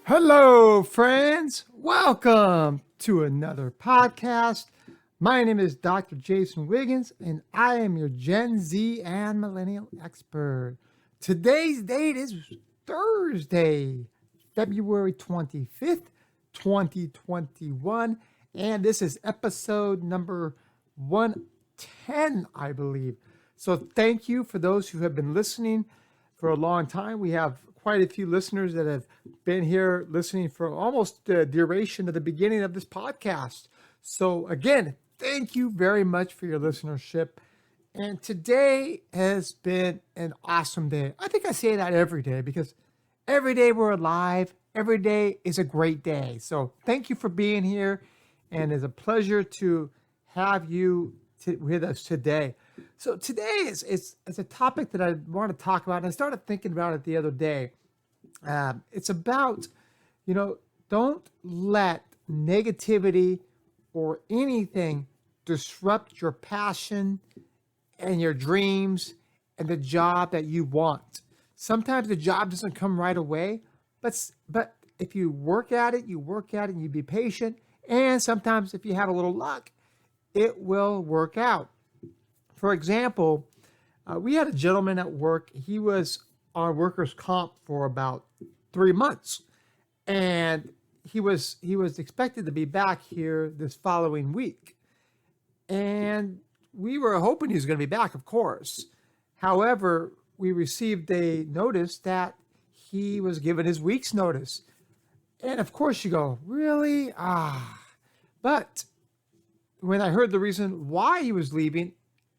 Hello, friends. Welcome to another podcast. My name is Dr. Jason Wiggins, and I am your Gen Z and Millennial expert. Today's date is Thursday, February 25th, 2021, and this is episode number 110, I believe. So, thank you for those who have been listening for a long time. We have quite a few listeners that have been here listening for almost the duration of the beginning of this podcast. So, again, thank you very much for your listenership. And today has been an awesome day. I think I say that every day because every day we're alive, every day is a great day. So, thank you for being here. And it's a pleasure to have you with us today. So today is a topic that I want to talk about, and I started thinking about it the other day. It's about, don't let negativity or anything disrupt your passion and your dreams and the job that you want. Sometimes the job doesn't come right away, but if you work at it, and you be patient, and sometimes if you have a little luck, it will work out. For example, we had a gentleman at work. He was on workers' comp for about 3 months, and he was expected to be back here this following week. And we were hoping he was going to be back, of course. However, we received a notice that he was given his week's notice. And of course, you go, really? But when I heard the reason why he was leaving,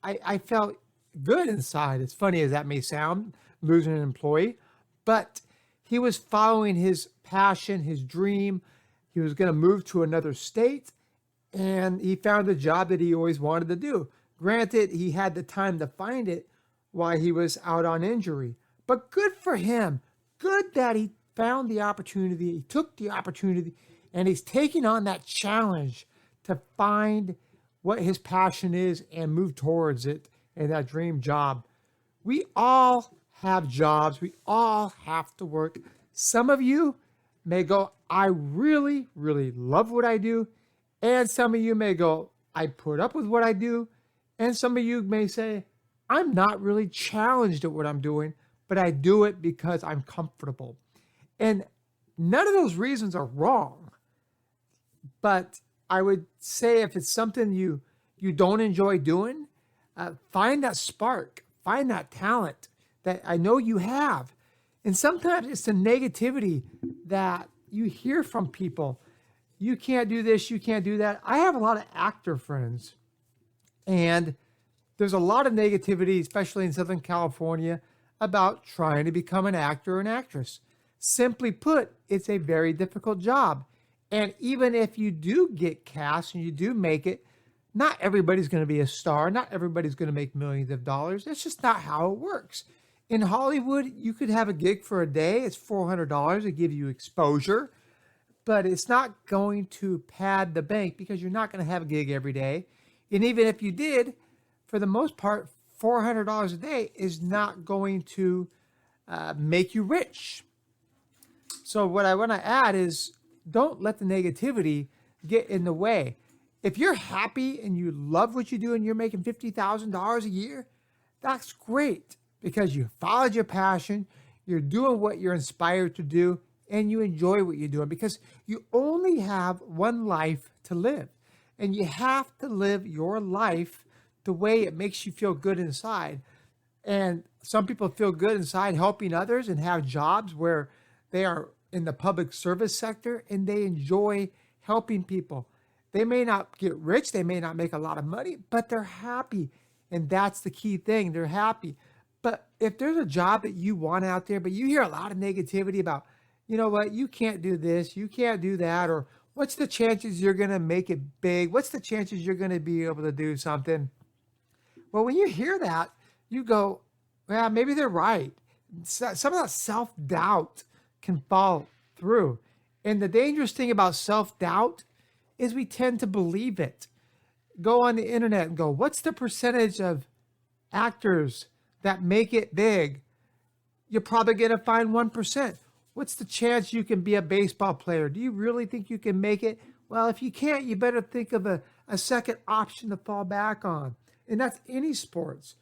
I felt good inside. As funny as that may sound, losing an employee, but he was following his passion, his dream. He was going to move to another state, and he found a job that he always wanted to do. Granted, he had the time to find it while he was out on injury, but good for him. Good that he found the opportunity. He took the opportunity, and he's taking on that challenge to find what his passion is and move towards it and that dream job. We all have jobs. We all have to work. Some of you may go, I really, really love what I do. And some of you may go, I put up with what I do. And some of you may say, I'm not really challenged at what I'm doing, but I do it because I'm comfortable. And none of those reasons are wrong. But I would say if it's something you don't enjoy doing, find that spark, find that talent that I know you have. And sometimes it's the negativity that you hear from people. You can't do this, you can't do that. I have a lot of actor friends, and there's a lot of negativity, especially in Southern California, about trying to become an actor or an actress. Simply put, it's a very difficult job. And even if you do get cast and you do make it, not everybody's going to be a star. Not everybody's going to make millions of dollars. That's just not how it works. In Hollywood, you could have a gig for a day. It's $400 to give you exposure, but it's not going to pad the bank because you're not going to have a gig every day. And even if you did, for the most part, $400 a day is not going to make you rich. So what I want to add is, don't let the negativity get in the way. If you're happy and you love what you do and you're making $50,000 a year, that's great because you followed your passion, you're doing what you're inspired to do, and you enjoy what you're doing because you only have one life to live. And you have to live your life the way it makes you feel good inside. And some people feel good inside helping others and have jobs where they are in the public service sector and they enjoy helping people. They may not get rich, they may not make a lot of money, but they're happy. And that's the key thing. They're happy. But if there's a job that you want out there, but you hear a lot of negativity about, you know what, you can't do this, you can't do that, or what's the chances you're going to make it big? What's the chances you're going to be able to do something? Well, when you hear that, you go, well, maybe they're right. Some of that self-doubt can fall through. And the dangerous thing about self-doubt is we tend to believe it. Go on the internet and go, what's the percentage of actors that make it big? You're probably going to find 1%. What's the chance you can be a baseball player? Do you really think you can make it? Well, if you can't, you better think of a second option to fall back on. And that's any sports.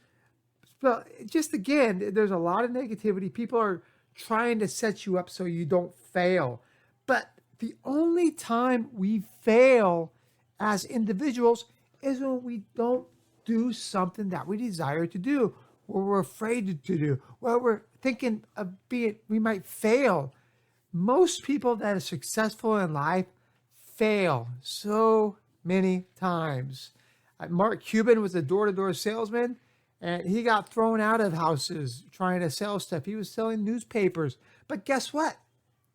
Well, just again, there's a lot of negativity. People are trying to set you up so you don't fail. But the only time we fail as individuals is when we don't do something that we desire to do, or we're afraid to do, where we're thinking of being, we might fail. Most people that are successful in life fail so many times. Mark Cuban was a door-to-door salesman, and he got thrown out of houses trying to sell stuff. He was selling newspapers. But guess what?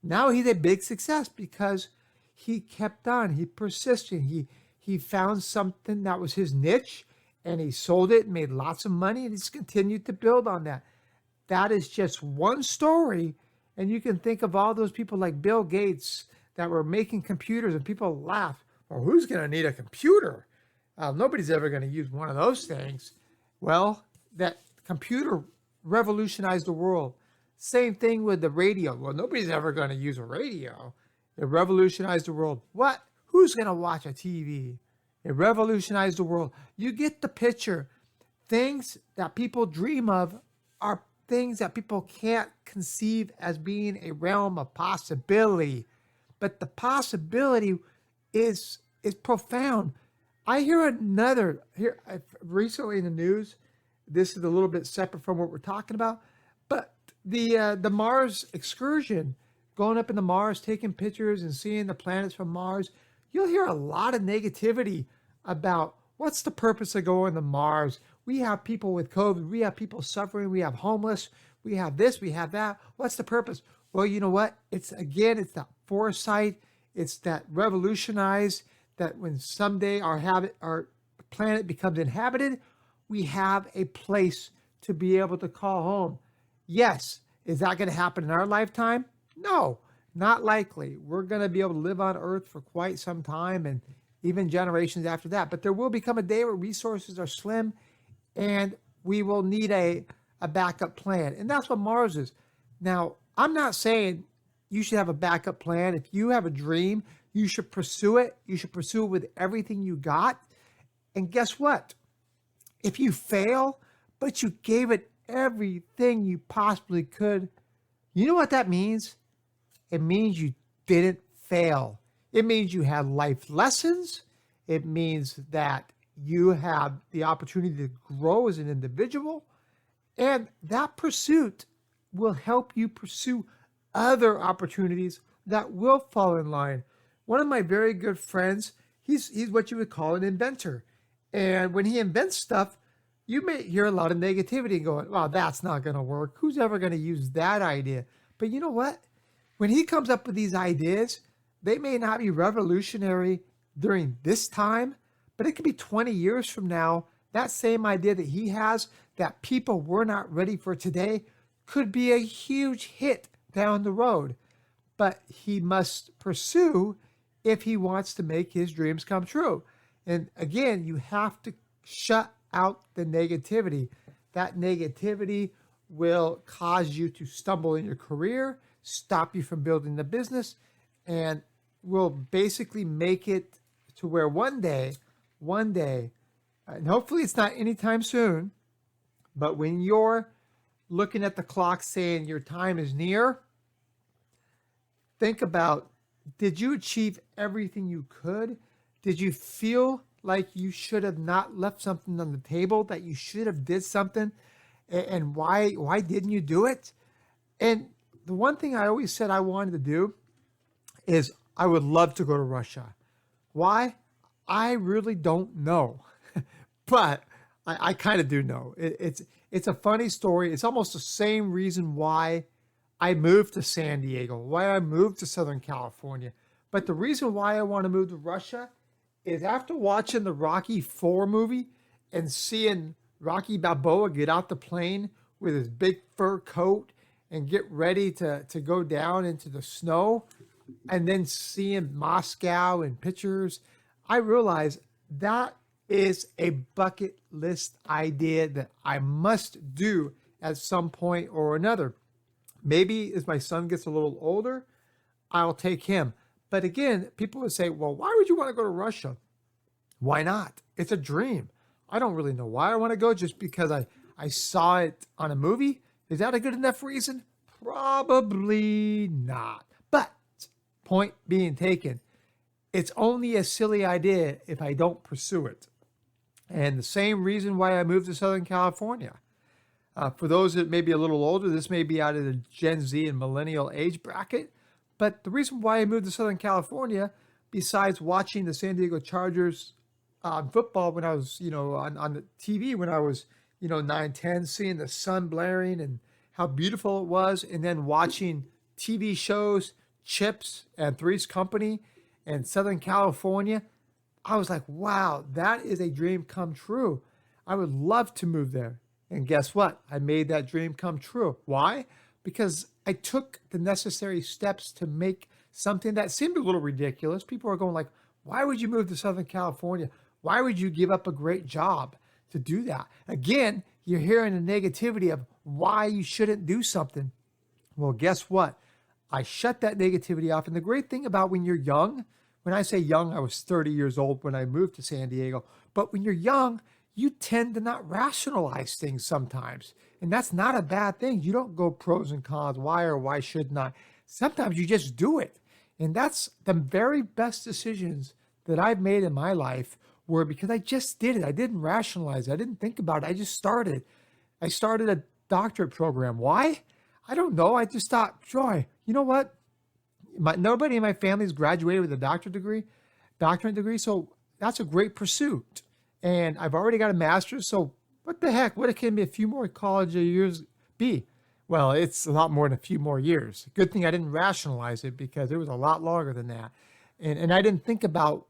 Now he's a big success because he kept on. He persisted. He found something that was his niche, and he sold it and made lots of money, and he's continued to build on that. That is just one story, and you can think of all those people like Bill Gates that were making computers, and people laugh. Well, who's going to need a computer? Nobody's ever going to use one of those things. Well, that computer revolutionized the world. Same thing with the radio. Well, nobody's ever going to use a radio. It revolutionized the world. What? Who's going to watch a TV? It revolutionized the world. You get the picture. Things that people dream of are things that people can't conceive as being a realm of possibility. But the possibility is profound. I hear another here recently in the news. This is a little bit separate from what we're talking about, but the Mars excursion, going up into Mars, taking pictures and seeing the planets from Mars. You'll hear a lot of negativity about what's the purpose of going to Mars. We have people with COVID. We have people suffering. We have homeless. We have this. We have that. What's the purpose? Well, you know what? It's that foresight. It's that revolutionize. That when someday our planet becomes inhabited, we have a place to be able to call home. Yes, is that going to happen in our lifetime? No, not likely. We're going to be able to live on Earth for quite some time and even generations after that. But there will become a day where resources are slim and we will need a backup plan. And that's what Mars is. Now, I'm not saying you should have a backup plan. If you have a dream, you should pursue it. You should pursue it with everything you got. And guess what? If you fail, but you gave it everything you possibly could, you know what that means? It means you didn't fail. It means you had life lessons. It means that you have the opportunity to grow as an individual. And that pursuit will help you pursue other opportunities that will fall in line. One of my very good friends, he's what you would call an inventor. And when he invents stuff, you may hear a lot of negativity going, well, that's not going to work. Who's ever going to use that idea? But you know what? When he comes up with these ideas, they may not be revolutionary during this time, but it could be 20 years from now. That same idea that he has that people were not ready for today could be a huge hit down the road. But he must pursue if he wants to make his dreams come true. And again, you have to shut out the negativity. That negativity will cause you to stumble in your career, stop you from building the business, and will basically make it to where one day, and hopefully it's not anytime soon, but when you're looking at the clock saying your time is near, think about, did you achieve everything you could? Did you feel like you should have not left something on the table, that you should have did something? And why didn't you do it? And the one thing I always said I wanted to do is I would love to go to Russia. Why? I really don't know. But I kind of do know. It's a funny story. It's almost the same reason why I moved to San Diego, why I moved to Southern California. But the reason why I want to move to Russia is after watching the Rocky IV movie and seeing Rocky Balboa get out the plane with his big fur coat and get ready to go down into the snow, and then seeing Moscow in pictures, I realized that is a bucket list idea that I must do at some point or another. Maybe as my son gets a little older, I'll take him. But again, people would say, well, why would you want to go to Russia? Why not? It's a dream. I don't really know why I want to go, just because I saw it on a movie. Is that a good enough reason? Probably not. But point being taken, it's only a silly idea if I don't pursue it. And the same reason why I moved to Southern California. For those that may be a little older, this may be out of the Gen Z and millennial age bracket. But the reason why I moved to Southern California, besides watching the San Diego Chargers football when I was, on the TV when I was, 9, 10, seeing the sun blaring and how beautiful it was, and then watching TV shows, Chips and Three's Company and Southern California, I was like, wow, that is a dream come true. I would love to move there. And guess what? I made that dream come true. Why? Because I took the necessary steps to make something that seemed a little ridiculous. People are going like, why would you move to Southern California? Why would you give up a great job to do that? Again, you're hearing the negativity of why you shouldn't do something. Well, guess what? I shut that negativity off. And the great thing about when you're young, when I say young, I was 30 years old when I moved to San Diego. But when you're young, you tend to not rationalize things sometimes. And that's not a bad thing. You don't go pros and cons, why or why should not. Sometimes you just do it. And that's the very best decisions that I've made in my life were because I just did it. I didn't rationalize it. I didn't think about it. I just started. I started a doctorate program. Why? I don't know. I just thought, Joy, you know what? Nobody in my family's graduated with a doctorate degree. So that's a great pursuit. And I've already got a master's. So what the heck? What can be a few more college years be? Well, it's a lot more than a few more years. Good thing I didn't rationalize it because it was a lot longer than that. And I didn't think about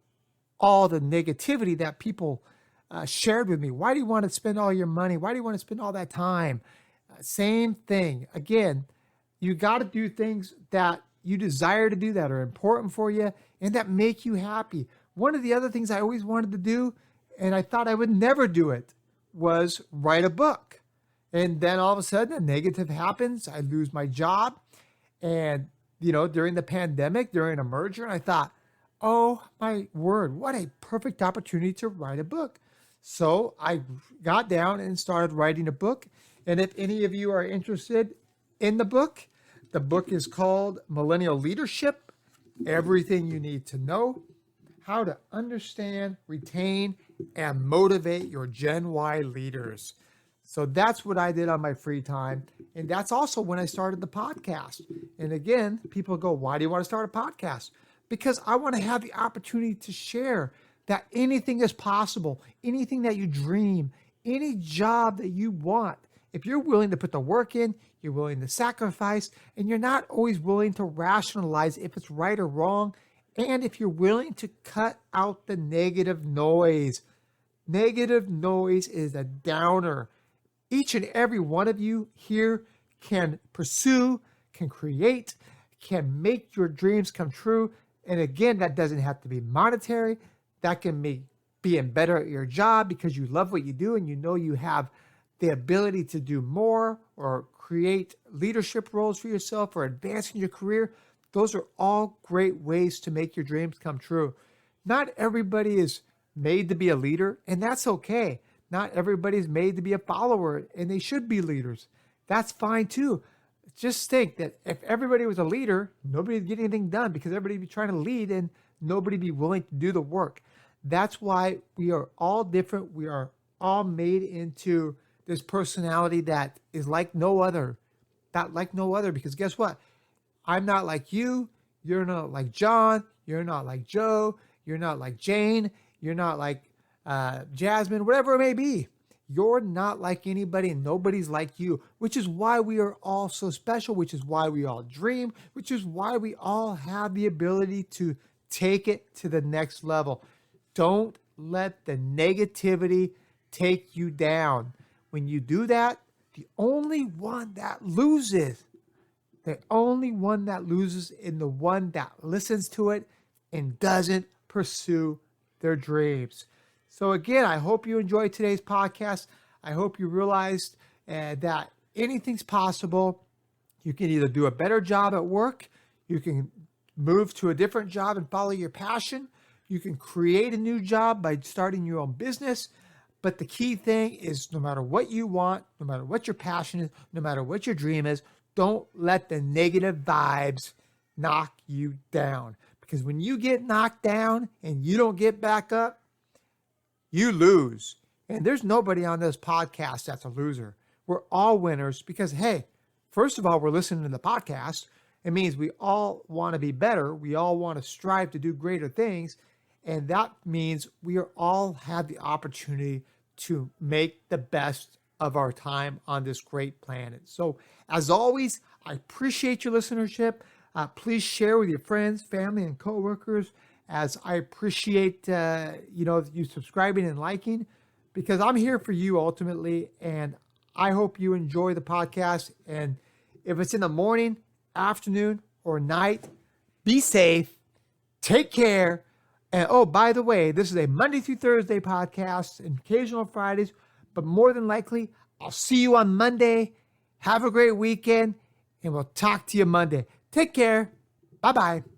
all the negativity that people shared with me. Why do you want to spend all your money? Why do you want to spend all that time? Same thing. Again, you got to do things that you desire to do that are important for you and that make you happy. One of the other things I always wanted to do, and I thought I would never do it, was write a book. And then all of a sudden a negative happens. I lose my job. And, during the pandemic, during a merger, and I thought, oh my word, what a perfect opportunity to write a book. So I got down and started writing a book. And if any of you are interested in the book is called Millennial Leadership, Everything You Need to Know, How to Understand, Retain, and Motivate Your Gen Y Leaders. So that's what I did on my free time. And that's also when I started the podcast. And again, people go, why do you want to start a podcast? Because I want to have the opportunity to share that anything is possible, anything that you dream, any job that you want. If you're willing to put the work in, you're willing to sacrifice, and you're not always willing to rationalize if it's right or wrong, and if you're willing to cut out the negative noise. Negative noise is a downer. Each and every one of you here can pursue, can create, can make your dreams come true. And again, that doesn't have to be monetary. That can be being better at your job because you love what you do and you know you have the ability to do more or create leadership roles for yourself or advance in your career. Those are all great ways to make your dreams come true. Not everybody is made to be a leader, and that's okay. Not everybody is made to be a follower, and they should be leaders. That's fine too. Just think that if everybody was a leader, nobody would get anything done because everybody would be trying to lead and nobody would be willing to do the work. That's why we are all different. We are all made into this personality that is like no other. Not like no other, because guess what? I'm not like you. You're not like John. You're not like Joe. You're not like Jane. You're not like Jasmine, whatever it may be. You're not like anybody and nobody's like you, which is why we are all so special, which is why we all dream, which is why we all have the ability to take it to the next level. Don't let the negativity take you down. When you do that, the only one that loses is the one that listens to it and doesn't pursue their dreams. So again, I hope you enjoyed today's podcast. I hope you realized that anything's possible. You can either do a better job at work, you can move to a different job and follow your passion, you can create a new job by starting your own business. But the key thing is, no matter what you want, no matter what your passion is, no matter what your dream is, don't let the negative vibes knock you down. Because when you get knocked down and you don't get back up, you lose. And there's nobody on this podcast that's a loser. We're all winners because, hey, first of all, we're listening to the podcast. It means we all want to be better. We all want to strive to do greater things. And that means we are all have the opportunity to make the best of our time on this great planet. So as always, I appreciate your listenership. Please share with your friends, family, and coworkers, as I appreciate you subscribing and liking, because I'm here for you ultimately, and I hope you enjoy the podcast. And if it's in the morning, afternoon, or night, be safe, take care. And oh, by the way, this is a Monday through Thursday podcast and occasional Fridays, but more than likely, I'll see you on Monday. Have a great weekend, and we'll talk to you Monday. Take care. Bye-bye.